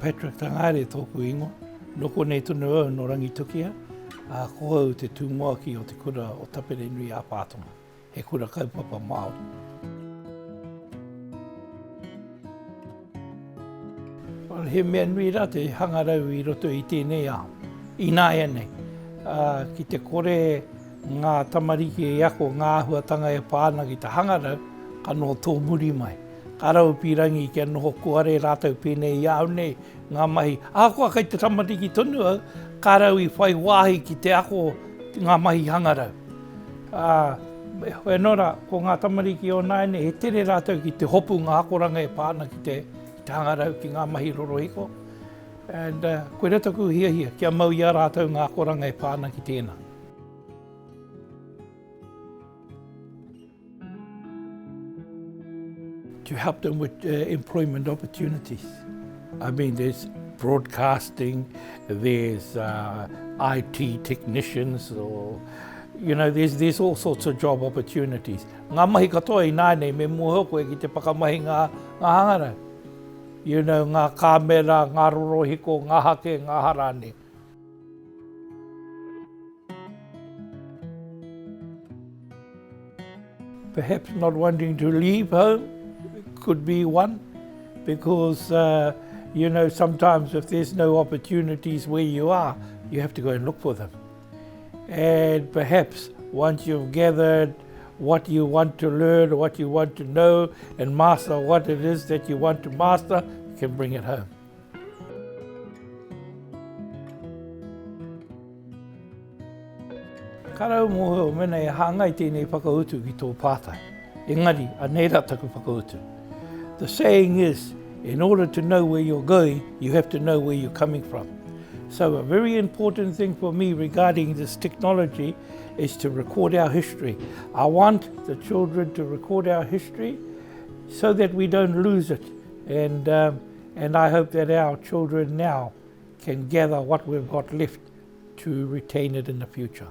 Patrick Tangaere tōku ingo. Noko nei tunu au no rangitukia. Ko au te tūmoaki o te kura o tapere nui a pātonga. He kura kaupapa Māori. He mea nui rā te hangarau I roto I tēnei ao. I nāia nei. Ki te kore ngā tamariki e ako ngā ahuatanga e pāna ki te hangarau, ka no tō muri mai. Ka rau pirangi kia noho kuare rātou pēnei I au nei ngā mahi. Kua kai te tamariki tonu au, ka rau I whai wāhi ki te ako ngā mahi hangarau. Hoi nora, ko ngā tamariki o nāine, he tere rātou ki te hopu ngā akoranga e pāna ki te hangarau ki ngā mahi rorohiko. And koe rataku hia, kia mau ia rātou ngā akoranga e pāna ki tēnā. To help them with employment opportunities. I mean, there's broadcasting, there's IT technicians, or there's all sorts of job opportunities. Ngā mahi katoa I nāne me mua koe ki te pakamahi ngā hangarau. Ngā kāmera, ngā rorohiko, ngā hake, ngā harane. Perhaps not wanting to leave home could be one, because sometimes if there's no opportunities where you are, you have to go and look for them. And perhaps once you've gathered what you want to learn, or what you want to know, and master what it is that you want to master, you can bring it home. Karau moho o mena e hāngai tēnei whakautu ki tō pātai. Engari, a nei rā taku whakautu. The saying is, in order to know where you're going, you have to know where you're coming from. So a very important thing for me regarding this technology is to record our history. I want the children to record our history so that we don't lose it. And I hope that our children now can gather what we've got left to retain it in the future.